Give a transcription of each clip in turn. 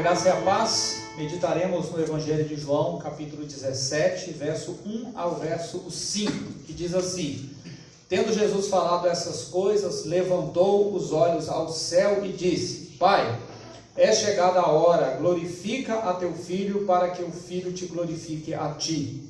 graça e a paz, meditaremos no Evangelho de João, capítulo 17, verso 1 ao verso 5, que diz assim: Tendo Jesus falado essas coisas, levantou os olhos ao céu e disse: Pai, é chegada a hora, glorifica a teu Filho, para que o Filho te glorifique a ti.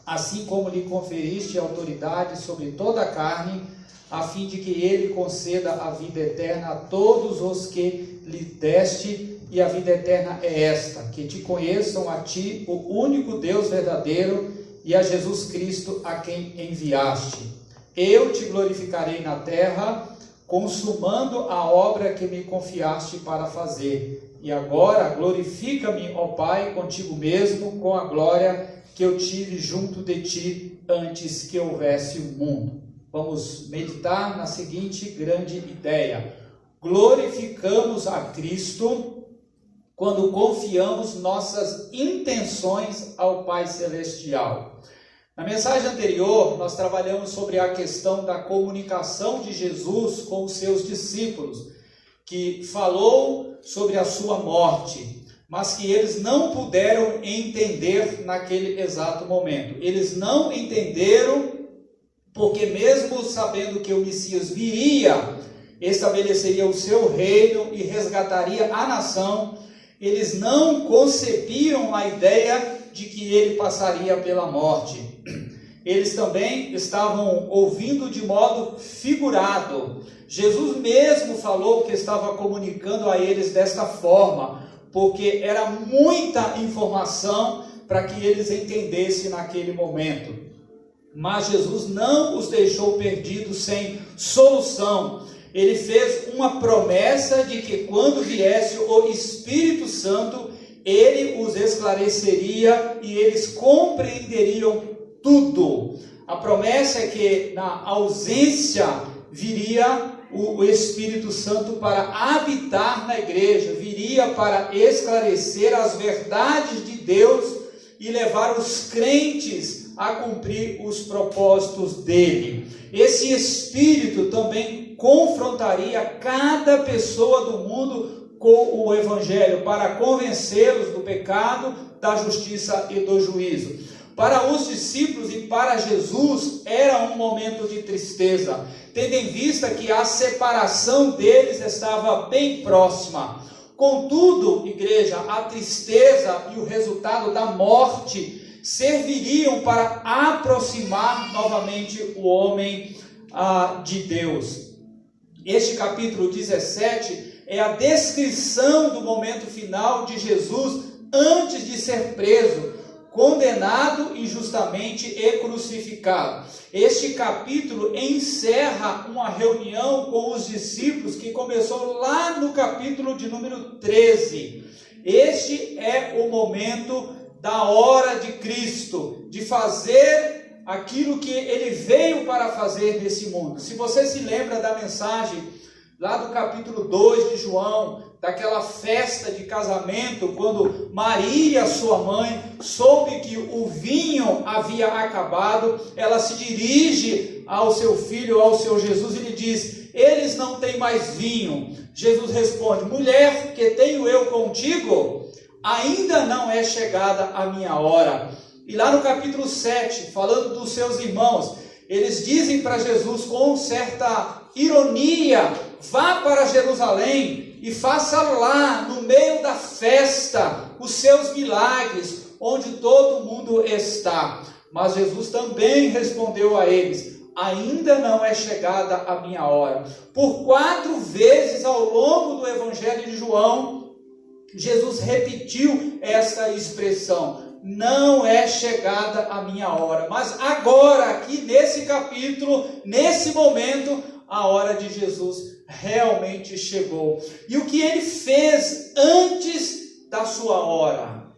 Assim como lhe conferiste autoridade sobre toda a carne, a fim de que ele conceda a vida eterna a todos os que lhe deste, e a vida eterna é esta, que te conheçam a ti, o único Deus verdadeiro, e a Jesus Cristo, a quem enviaste. Eu te glorificarei na terra, consumando a obra que me confiaste para fazer. E agora glorifica-me, ó Pai, contigo mesmo, com a glória que eu tive junto de ti antes que houvesse o mundo. Vamos meditar na seguinte grande ideia: glorificamos a Cristo quando confiamos nossas intenções ao Pai Celestial. Na mensagem anterior, nós trabalhamos sobre a questão da comunicação de Jesus com os seus discípulos, que falou sobre a sua morte, mas que eles não puderam entender naquele exato momento. Eles não entenderam porque, mesmo sabendo que o Messias viria, estabeleceria o seu reino e resgataria a nação, eles não concebiam a ideia de que ele passaria pela morte. Eles também estavam ouvindo de modo figurado. Jesus mesmo falou que estava comunicando a eles desta forma, porque era muita informação para que eles entendessem naquele momento. Mas Jesus não os deixou perdidos sem solução. Ele fez uma promessa de que quando viesse o Espírito Santo, ele os esclareceria e eles compreenderiam tudo. A promessa é que na ausência viria o Espírito Santo para habitar na igreja, viria para esclarecer as verdades de Deus e levar os crentes a cumprir os propósitos dele. Esse Espírito também confrontaria cada pessoa do mundo com o Evangelho, para convencê-los do pecado, da justiça e do juízo. Para os discípulos e para Jesus era um momento de tristeza, tendo em vista que a separação deles estava bem próxima. Contudo, igreja, a tristeza e o resultado da morte serviriam para aproximar novamente o homem de Deus. Este capítulo 17 é a descrição do momento final de Jesus antes de ser preso, condenado injustamente e crucificado. Este capítulo encerra uma reunião com os discípulos que começou lá no capítulo de número 13. Este é o momento da hora de Cristo, de fazer aquilo que ele veio para fazer nesse mundo. Se você se lembra da mensagem lá do capítulo 2 de João, daquela festa de casamento, quando Maria, sua mãe, soube que o vinho havia acabado, ela se dirige ao seu filho, ao seu Jesus, e lhe diz: eles não têm mais vinho. Jesus responde: mulher, que tenho eu contigo? Ainda não é chegada a minha hora. E lá no capítulo 7, falando dos seus irmãos, eles dizem para Jesus com certa ironia: vá para Jerusalém e faça lá, no meio da festa, os seus milagres, onde todo mundo está. Mas Jesus também respondeu a eles: ainda não é chegada a minha hora. Por 4 vezes ao longo do Evangelho de João, Jesus repetiu esta expressão: não é chegada a minha hora. Mas agora, aqui nesse capítulo, nesse momento, a hora de Jesus realmente chegou. E o que ele fez antes da sua hora?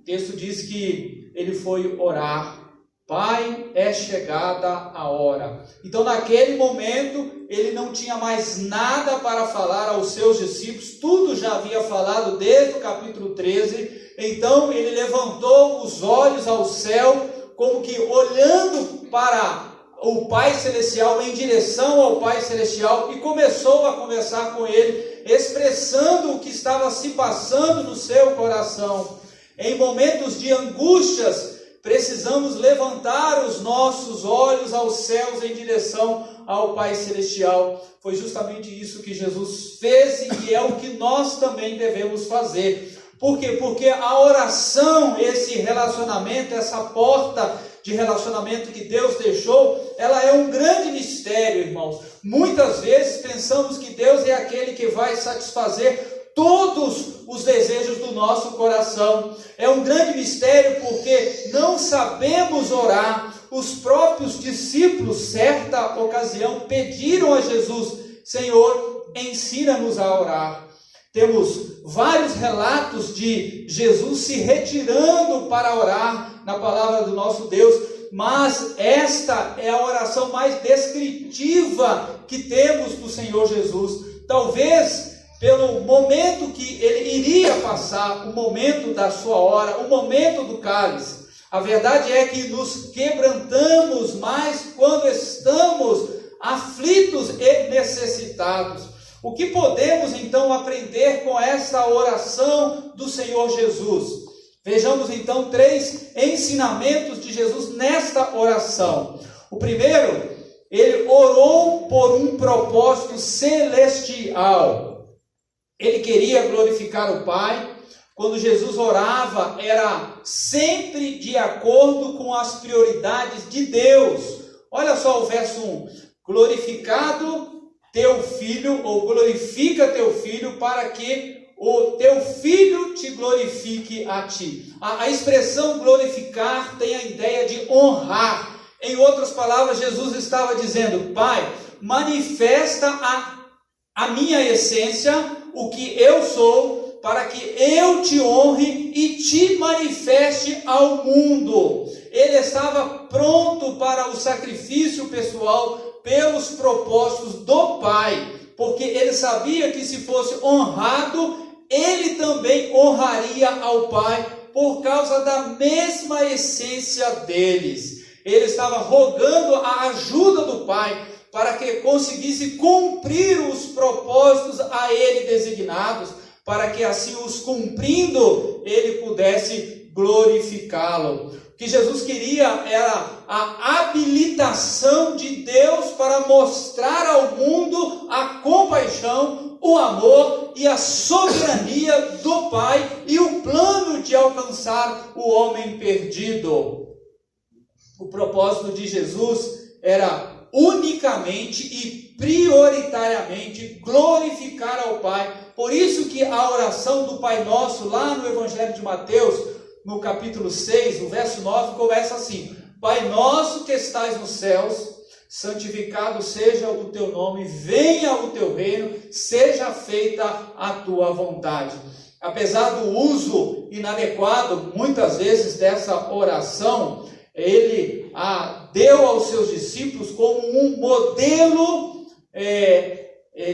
O texto diz que ele foi orar: Pai, é chegada a hora. Então, naquele momento, ele não tinha mais nada para falar aos seus discípulos, tudo já havia falado desde o capítulo 13. Então, ele levantou os olhos ao céu, como que olhando para o Pai Celestial, em direção ao Pai Celestial, e começou a conversar com ele expressando o que estava se passando no seu coração. Em momentos de angústias, precisamos levantar os nossos olhos aos céus em direção ao Pai Celestial. Foi justamente isso que Jesus fez e é o que nós também devemos fazer. Por quê? Porque a oração, esse relacionamento, essa porta de relacionamento que Deus deixou, ela é um grande mistério, irmãos. Muitas vezes pensamos que Deus é aquele que vai satisfazer todos os desejos do nosso coração. É um grande mistério porque não sabemos orar. Os próprios discípulos, certa ocasião, pediram a Jesus: Senhor, ensina-nos a orar. Temos vários relatos de Jesus se retirando para orar na palavra do nosso Deus, mas esta é a oração mais descritiva que temos do Senhor Jesus. Talvez pelo momento que ele iria passar, o momento da sua hora, o momento do cálice. A verdade é que nos quebrantamos mais quando estamos aflitos e necessitados. O que podemos então aprender com essa oração do Senhor Jesus? Vejamos então 3 ensinamentos de Jesus nesta oração. O primeiro, ele orou por um propósito celestial. Ele queria glorificar o Pai. Quando Jesus orava, era sempre de acordo com as prioridades de Deus. Olha só o verso 1. Glorificado teu filho, ou glorifica teu filho, para que o teu filho te glorifique a ti. A expressão glorificar tem a ideia de honrar. Em outras palavras, Jesus estava dizendo: Pai, manifesta a minha essência, o que eu sou, para que eu te honre e te manifeste ao mundo. Ele estava pronto para o sacrifício pessoal pelos propósitos do Pai, porque ele sabia que se fosse honrado, ele também honraria ao Pai, por causa da mesma essência deles. Ele estava rogando a ajuda do Pai, para que conseguisse cumprir os propósitos a ele designados, para que assim os cumprindo, ele pudesse glorificá-lo. O que Jesus queria era a habilitação de Deus para mostrar ao mundo a compaixão, o amor e a soberania do Pai e o plano de alcançar o homem perdido. O propósito de Jesus era unicamente e prioritariamente glorificar ao Pai. Por isso que a oração do Pai Nosso, lá no Evangelho de Mateus, no capítulo 6, o verso 9, começa assim: Pai nosso que estais nos céus, santificado seja o teu nome, venha o teu reino, seja feita a tua vontade. Apesar do uso inadequado, muitas vezes, dessa oração, ele a deu aos seus discípulos como um modelo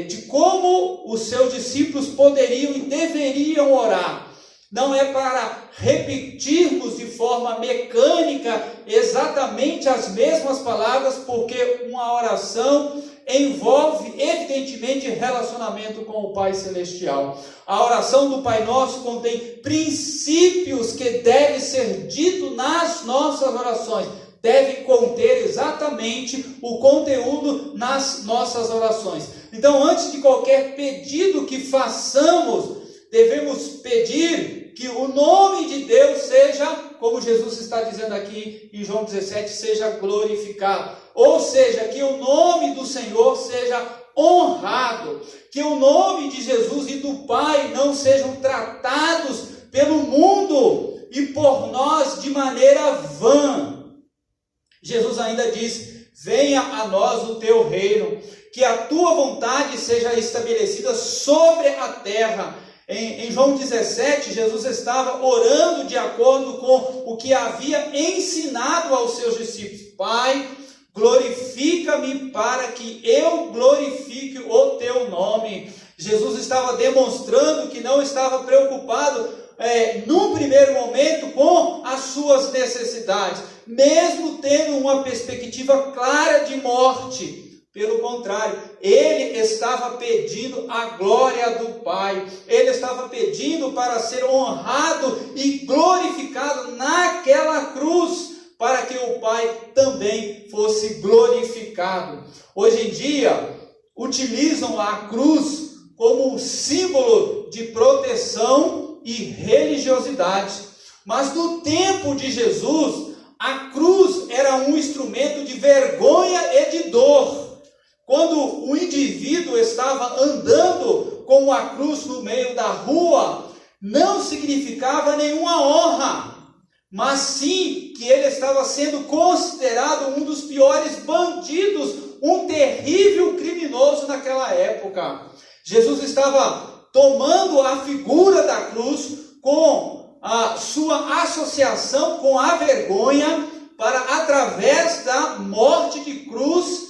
de como os seus discípulos poderiam e deveriam orar. Não é para repetirmos de forma mecânica exatamente as mesmas palavras, porque uma oração envolve evidentemente relacionamento com o Pai Celestial. A oração do Pai Nosso contém princípios que devem ser ditos nas nossas orações. Deve conter exatamente o conteúdo nas nossas orações. Então, antes de qualquer pedido que façamos, devemos pedir que o nome de Deus seja, como Jesus está dizendo aqui em João 17, seja glorificado. Ou seja, que o nome do Senhor seja honrado. Que o nome de Jesus e do Pai não sejam tratados pelo mundo e por nós de maneira vã. Jesus ainda diz: venha a nós o teu reino, que a tua vontade seja estabelecida sobre a terra. Em João 17, Jesus estava orando de acordo com o que havia ensinado aos seus discípulos. Pai, glorifica-me para que eu glorifique o teu nome. Jesus estava demonstrando que não estava preocupado num primeiro momento com as suas necessidades, mesmo tendo uma perspectiva clara de morte. Pelo contrário, ele estava pedindo a glória do Pai, ele estava pedindo para ser honrado e glorificado naquela cruz, para que o Pai também fosse glorificado. Hoje em dia, utilizam a cruz como um símbolo de proteção e religiosidade, mas no tempo de Jesus, a cruz era um instrumento de vergonha e de dor. Quando o indivíduo estava andando com a cruz no meio da rua, não significava nenhuma honra, mas sim que ele estava sendo considerado um dos piores bandidos, um terrível criminoso naquela época. Jesus estava tomando a figura da cruz com a sua associação com a vergonha, para, através da morte de cruz,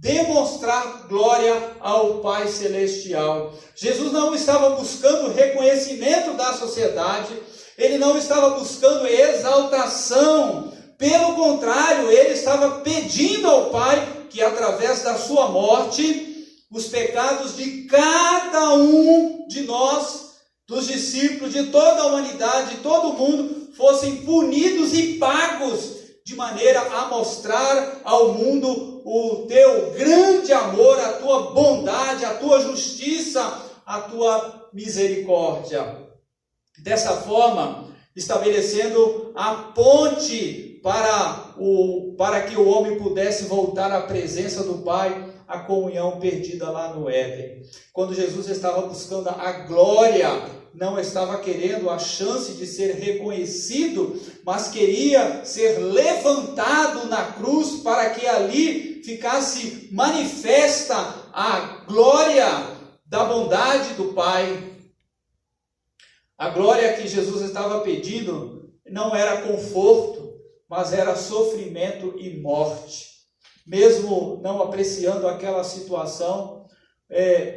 demonstrar glória ao Pai Celestial. Jesus não estava buscando reconhecimento da sociedade, ele não estava buscando exaltação, pelo contrário, ele estava pedindo ao Pai que, através da sua morte, os pecados de cada um de nós, dos discípulos, de toda a humanidade, de todo mundo, fossem punidos e pagos, de maneira a mostrar ao mundo o teu grande amor, a tua bondade, a tua justiça, a tua misericórdia. Dessa forma, estabelecendo a ponte para que o homem pudesse voltar à presença do Pai, a comunhão perdida lá no Éden. Quando Jesus estava buscando a glória, não estava querendo a chance de ser reconhecido, mas queria ser levantado na cruz para que ali ficasse manifesta a glória da bondade do Pai. A glória que Jesus estava pedindo não era conforto, mas era sofrimento e morte. Mesmo não apreciando aquela situação,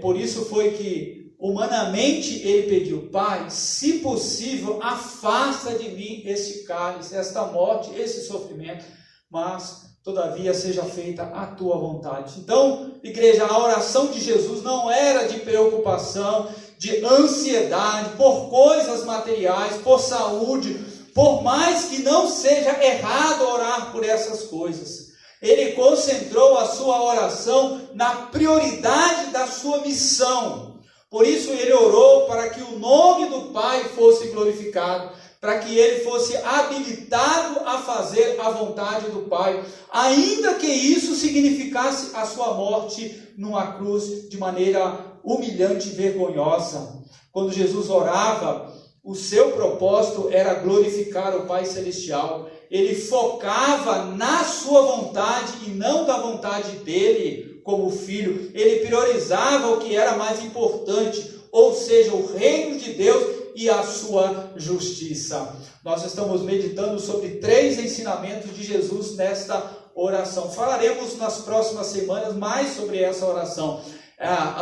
por isso foi que humanamente ele pediu: Pai, se possível, afasta de mim este cálice, esta morte, esse sofrimento, mas todavia seja feita a tua vontade. Então, igreja, a oração de Jesus não era de preocupação, de ansiedade por coisas materiais, por saúde, por mais que não seja errado orar por essas coisas. Ele concentrou a sua oração na prioridade da sua missão. Por isso ele orou para que o nome do Pai fosse glorificado, para que ele fosse habilitado a fazer a vontade do Pai, ainda que isso significasse a sua morte numa cruz de maneira humilhante e vergonhosa. Quando Jesus orava, o seu propósito era glorificar o Pai Celestial. Ele focava na sua vontade e não da vontade dele como filho. Ele priorizava o que era mais importante, ou seja, o reino de Deus e a sua justiça. Nós estamos meditando sobre 3 ensinamentos de Jesus nesta oração. Falaremos nas próximas semanas mais sobre essa oração.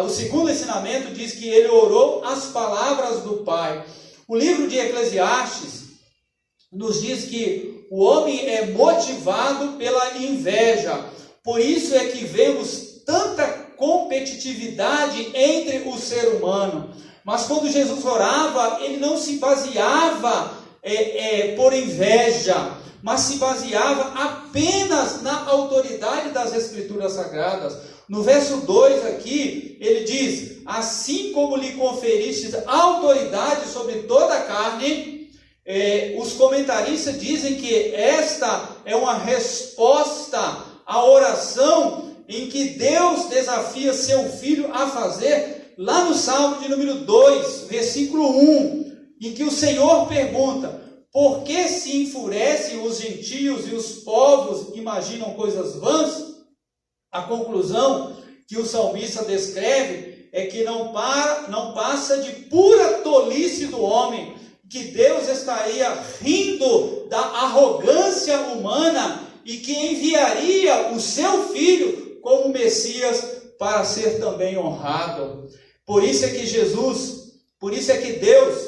O segundo ensinamento diz que ele orou as palavras do Pai. O livro de Eclesiastes nos diz que o homem é motivado pela inveja. Por isso é que vemos tanta competitividade entre o ser humano. Mas quando Jesus orava, ele não se baseava por inveja, mas se baseava apenas na autoridade das Escrituras Sagradas. No verso 2 aqui, ele diz: assim como lhe conferistes autoridade sobre toda a carne. Os comentaristas dizem que esta é uma resposta à oração em que Deus desafia seu filho a fazer, lá no Salmo de número 2, versículo 1, em que o Senhor pergunta: por que se enfurecem os gentios e os povos imaginam coisas vãs? A conclusão que o salmista descreve é que não passa de pura tolice do homem, que Deus estaria rindo da arrogância humana e que enviaria o seu filho como Messias para ser também honrado. Por isso é que Deus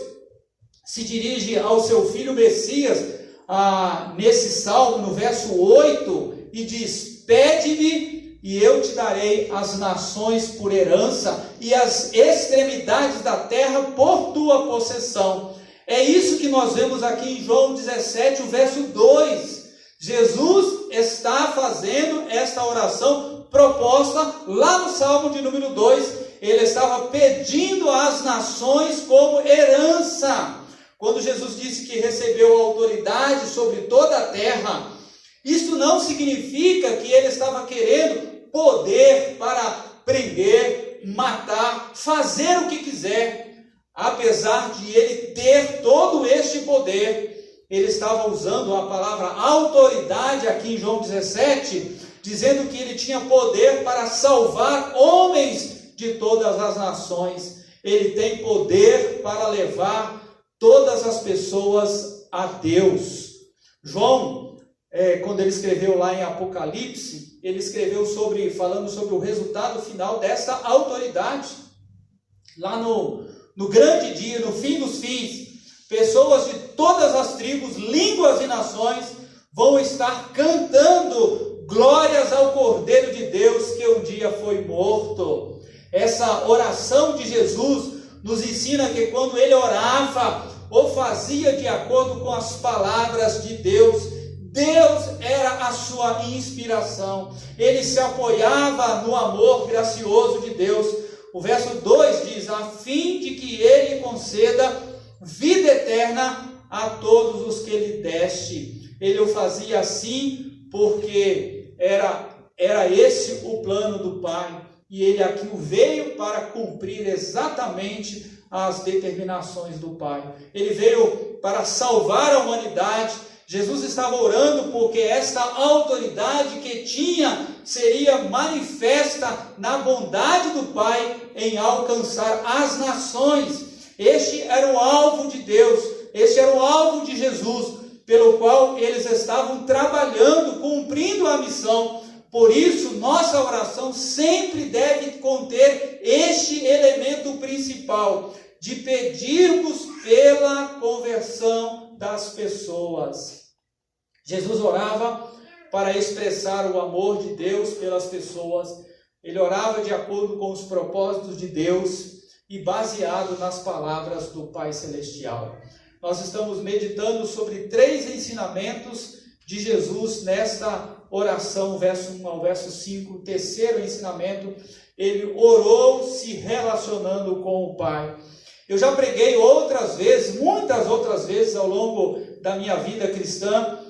se dirige ao seu filho Messias, nesse salmo, no verso 8, e diz: pede-me e eu te darei as nações por herança e as extremidades da terra por tua possessão. É isso que nós vemos aqui em João 17, o verso 2. Jesus está fazendo esta oração proposta lá no Salmo de número 2. Ele estava pedindo às nações como herança. Quando Jesus disse que recebeu autoridade sobre toda a terra, isso não significa que ele estava querendo poder para prender, matar, fazer o que quiser. Apesar de ele ter todo este poder, ele estava usando a palavra autoridade aqui em João 17, dizendo que ele tinha poder para salvar homens de todas as nações. Ele tem poder para levar todas as pessoas a Deus. João, quando ele escreveu lá em Apocalipse, ele escreveu falando sobre o resultado final dessa autoridade. Lá no grande dia, no fim dos fins, pessoas de todas as tribos, línguas e nações vão estar cantando glórias ao Cordeiro de Deus que um dia foi morto. Essa oração de Jesus nos ensina que quando ele orava ou fazia de acordo com as palavras de Deus, Deus era a sua inspiração. Ele se apoiava no amor gracioso de Deus. O verso 2 diz: a fim de que ele conceda vida eterna a todos os que lhe deste. Ele o fazia assim porque era esse o plano do Pai. E ele aqui veio para cumprir exatamente as determinações do Pai. Ele veio para salvar a humanidade. Jesus estava orando porque esta autoridade que tinha seria manifesta na bondade do Pai em alcançar as nações. Este era o alvo de Deus, este era o alvo de Jesus, pelo qual eles estavam trabalhando, cumprindo a missão. Por isso, nossa oração sempre deve conter este elemento principal, de pedirmos pela conversão das pessoas. Jesus orava para expressar o amor de Deus pelas pessoas. Ele orava de acordo com os propósitos de Deus e baseado nas palavras do Pai Celestial. Nós estamos meditando sobre 3 ensinamentos de Jesus nesta oração, verso 1 ao verso 5. O terceiro ensinamento, ele orou se relacionando com o Pai. Eu já preguei outras vezes, muitas outras vezes ao longo da minha vida cristã,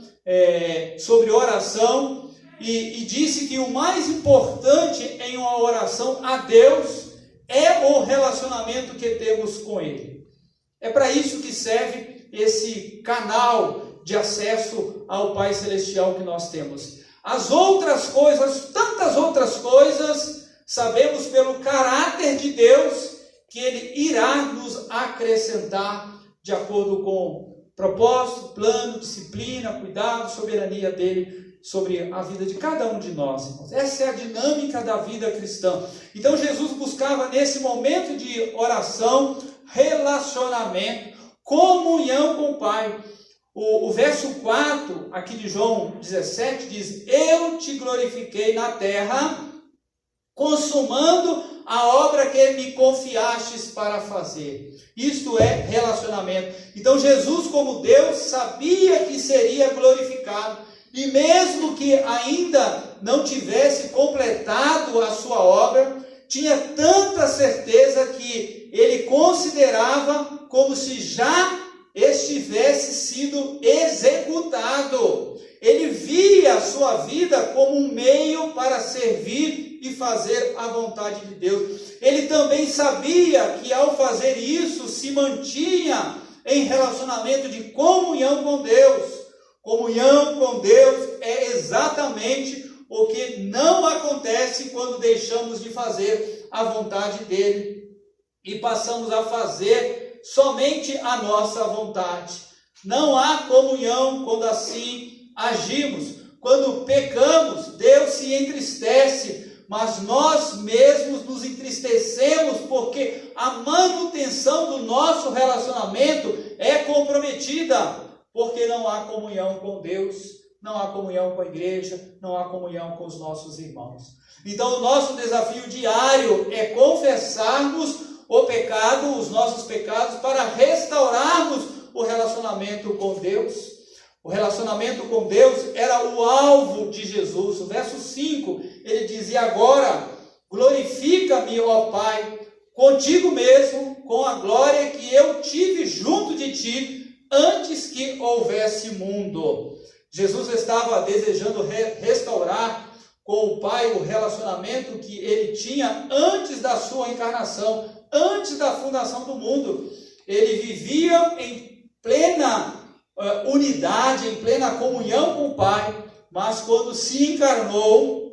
sobre oração, e disse que o mais importante em uma oração a Deus é o relacionamento que temos com Ele. É para isso que serve esse canal de acesso ao Pai Celestial que nós temos. As outras coisas, tantas outras coisas, sabemos pelo caráter de Deus que Ele irá nos acrescentar de acordo com propósito, plano, disciplina, cuidado, soberania dele sobre a vida de cada um de nós, irmãos. Essa é a dinâmica da vida cristã. Então Jesus buscava nesse momento de oração, relacionamento, comunhão com o Pai. O verso 4 aqui de João 17 diz: eu te glorifiquei na terra, consumando a obra que me confiastes para fazer. Isto é relacionamento. Então Jesus, como Deus, sabia que seria glorificado. E mesmo que ainda não tivesse completado a sua obra, tinha tanta certeza que ele considerava como se já estivesse sido executado. Ele via a sua vida como um meio para servir e fazer a vontade de Deus. Ele também sabia que ao fazer isso se mantinha em relacionamento de comunhão com Deus. Comunhão com Deus é exatamente o que não acontece quando deixamos de fazer a vontade dele e passamos a fazer somente a nossa vontade. Não há comunhão quando assim agimos. Quando pecamos, Deus se entristece, mas nós mesmos nos entristecemos porque a manutenção do nosso relacionamento é comprometida, porque não há comunhão com Deus. não há comunhão com a igreja, não há comunhão com os nossos irmãos. Então o nosso desafio diário é confessarmos o pecado, os nossos pecados, para restaurarmos o relacionamento com Deus. O relacionamento com Deus era o alvo de Jesus. O verso 5, ele dizia: agora glorifica-me, ó Pai, contigo mesmo, com a glória que eu tive junto de ti, antes que houvesse mundo. Jesus estava desejando restaurar com o Pai o relacionamento que ele tinha antes da sua encarnação, antes da fundação do mundo. Ele vivia em plena unidade, em plena comunhão com o Pai, mas quando se encarnou,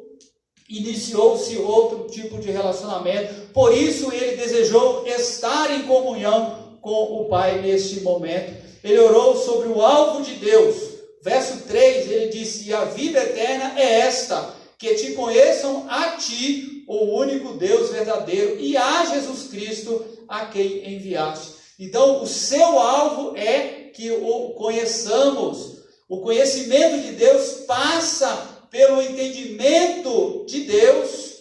iniciou-se outro tipo de relacionamento. Por isso ele desejou estar em comunhão com o Pai neste momento. Ele orou sobre o alvo de Deus. Verso 3, ele disse: e a vida eterna é esta, que te conheçam a ti, o único Deus verdadeiro, e a Jesus Cristo, a quem enviaste. Então, o seu alvo é que o conheçamos. O conhecimento de Deus passa pelo entendimento de Deus,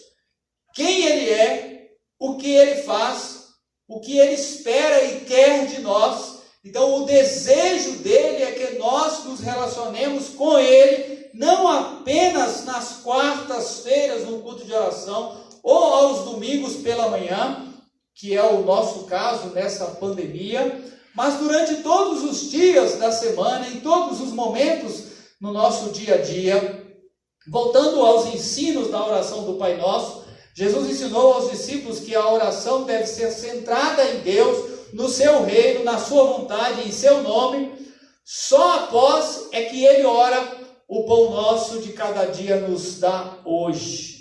quem Ele é, o que Ele faz, o que Ele espera e quer de nós. Então, o desejo dele é que nós nos relacionemos com Ele, não apenas nas quartas-feiras no culto de oração, ou aos domingos pela manhã, que é o nosso caso nessa pandemia, mas durante todos os dias da semana, em todos os momentos no nosso dia a dia. Voltando aos ensinos da oração do Pai Nosso, Jesus ensinou aos discípulos que a oração deve ser centrada em Deus, no seu reino, na sua vontade, em seu nome. Só após é que ele ora: o pão nosso de cada dia nos dá hoje.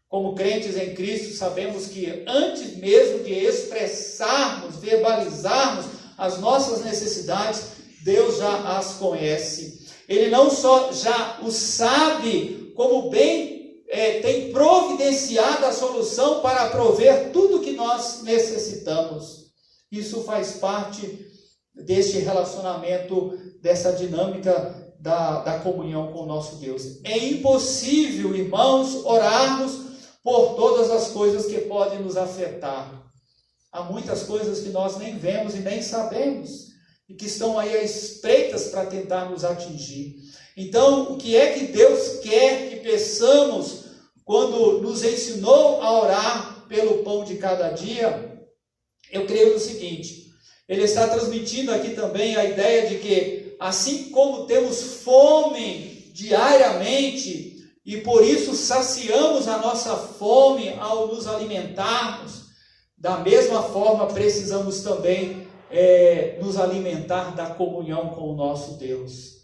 Como crentes em Cristo, sabemos que antes mesmo de expressarmos, verbalizarmos as nossas necessidades, Deus já as conhece. Ele não só já o sabe, como bem tem providenciado a solução para prover tudo que nós necessitamos. Isso faz parte deste relacionamento, dessa dinâmica da comunhão com o nosso Deus. É impossível, irmãos, orarmos por todas as coisas que podem nos afetar. Há muitas coisas que nós nem vemos e nem sabemos, e que estão aí à espreitas para tentar nos atingir. Então, o que é que Deus quer que peçamos quando nos ensinou a orar pelo pão de cada dia? Eu creio no seguinte: ele está transmitindo aqui também a ideia de que, assim como temos fome diariamente, e por isso saciamos a nossa fome ao nos alimentarmos, da mesma forma precisamos também nos alimentar da comunhão com o nosso Deus.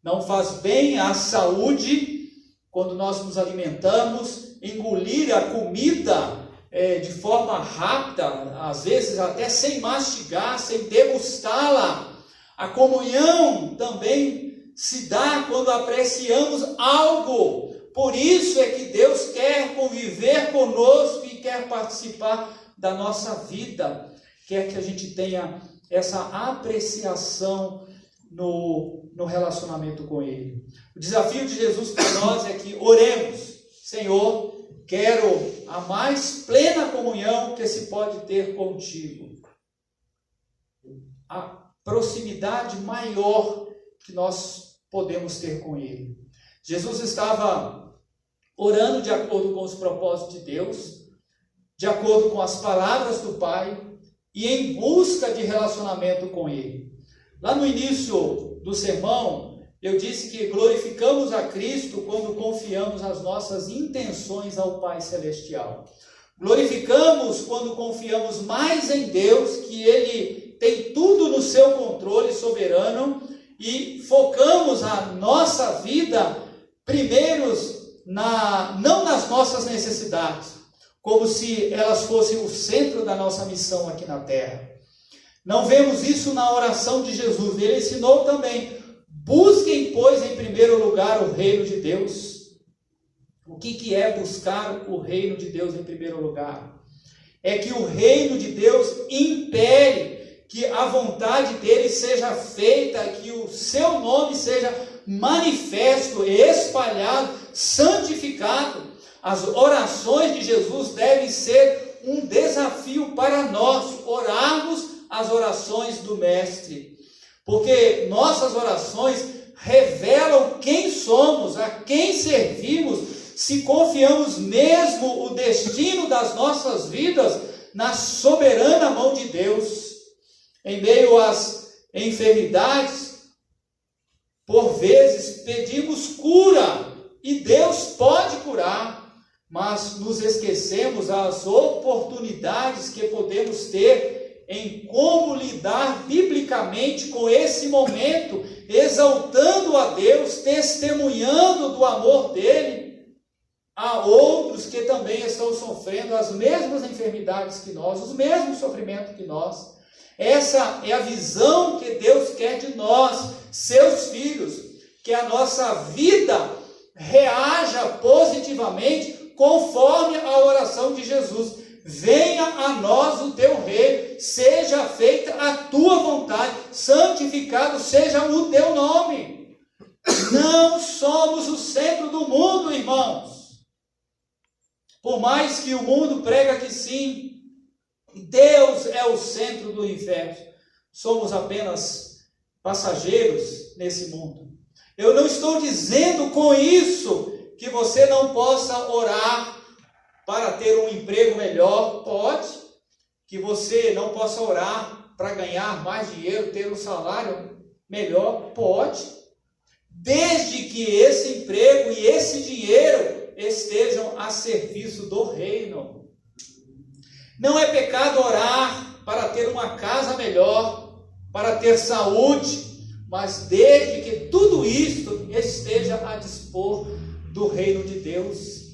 Não faz bem à saúde, quando nós nos alimentamos, engolir a comida de forma rápida, às vezes até sem mastigar, sem degustá-la. A comunhão também se dá quando apreciamos algo. Por isso é que Deus quer conviver conosco e quer participar da nossa vida. Quer que a gente tenha essa apreciação no relacionamento com Ele. O desafio de Jesus para nós é que oremos: Senhor, quero a mais plena comunhão que se pode ter contigo. A proximidade maior que nós podemos ter com Ele. Jesus estava orando de acordo com os propósitos de Deus, de acordo com as palavras do Pai e em busca de relacionamento com Ele. Lá no início do sermão, eu disse que glorificamos a Cristo quando confiamos as nossas intenções ao Pai Celestial. Glorificamos quando confiamos mais em Deus, que Ele tem tudo no seu controle soberano, e focamos a nossa vida primeiros não nas nossas necessidades, como se elas fossem o centro da nossa missão aqui na terra. Não vemos isso na oração de Jesus. Ele ensinou também: busquem, pois, em primeiro lugar o reino de Deus. O que é buscar o reino de Deus em primeiro lugar? É que o reino de Deus impere, que a vontade dele seja feita, que o seu nome seja manifesto, espalhado, santificado. As orações de Jesus devem ser um desafio para nós, orarmos as orações do Mestre, porque nossas orações revelam quem somos, a quem servimos, se confiamos mesmo o destino das nossas vidas na soberana mão de Deus. Em meio às enfermidades, por vezes pedimos cura, e Deus pode curar, mas nos esquecemos das oportunidades que podemos ter em como lidar biblicamente com esse momento, exaltando a Deus, testemunhando do amor dele a outros que também estão sofrendo as mesmas enfermidades que nós, os mesmos sofrimentos que nós. Essa é a visão que Deus quer de nós, seus filhos, que a nossa vida reaja positivamente conforme a oração de Jesus. Venha a nós o teu reino, seja feita a tua vontade, santificado seja o teu nome. Não somos o centro do mundo, irmãos. Por mais que o mundo prega que sim, Deus é o centro do universo. Somos apenas passageiros nesse mundo. Eu não estou dizendo com isso que você não possa orar para ter um emprego melhor. Pode. Que você não possa orar para ganhar mais dinheiro, ter um salário melhor. Pode. Desde que esse emprego e esse dinheiro estejam a serviço do reino. Não é pecado orar para ter uma casa melhor, para ter saúde, mas desde que tudo isso esteja a dispor do reino de Deus.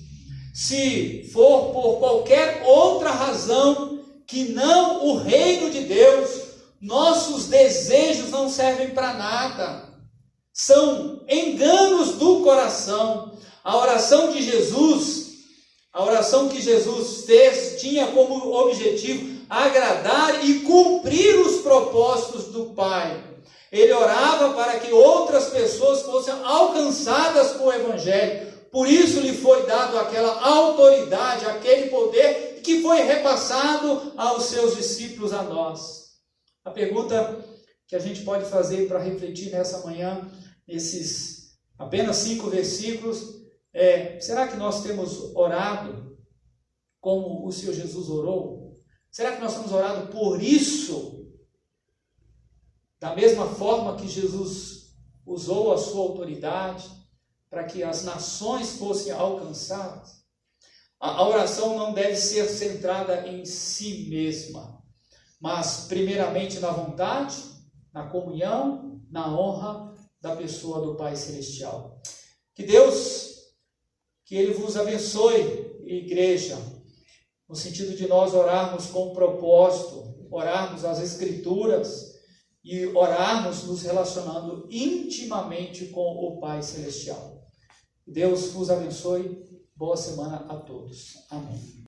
Se for por qualquer outra razão que não o reino de Deus, nossos desejos não servem para nada. São enganos do coração. A oração de Jesus, a oração que Jesus fez, tinha como objetivo agradar e cumprir os propósitos do Pai. Ele orava para que outras pessoas fossem alcançadas com o Evangelho. Por isso lhe foi dado aquela autoridade, aquele poder que foi repassado aos seus discípulos, a nós. A pergunta que a gente pode fazer para refletir nessa manhã, nesses apenas 5 versículos, será que nós temos orado como o Senhor Jesus orou? Será que nós temos orado por isso? Da mesma forma que Jesus usou a sua autoridade para que as nações fossem alcançadas? A oração não deve ser centrada em si mesma, mas primeiramente na vontade, na comunhão, na honra da pessoa do Pai Celestial. Que Deus, que Ele vos abençoe, igreja, no sentido de nós orarmos com propósito, orarmos as Escrituras e orarmos nos relacionando intimamente com o Pai Celestial. Deus vos abençoe. Boa semana a todos. Amém.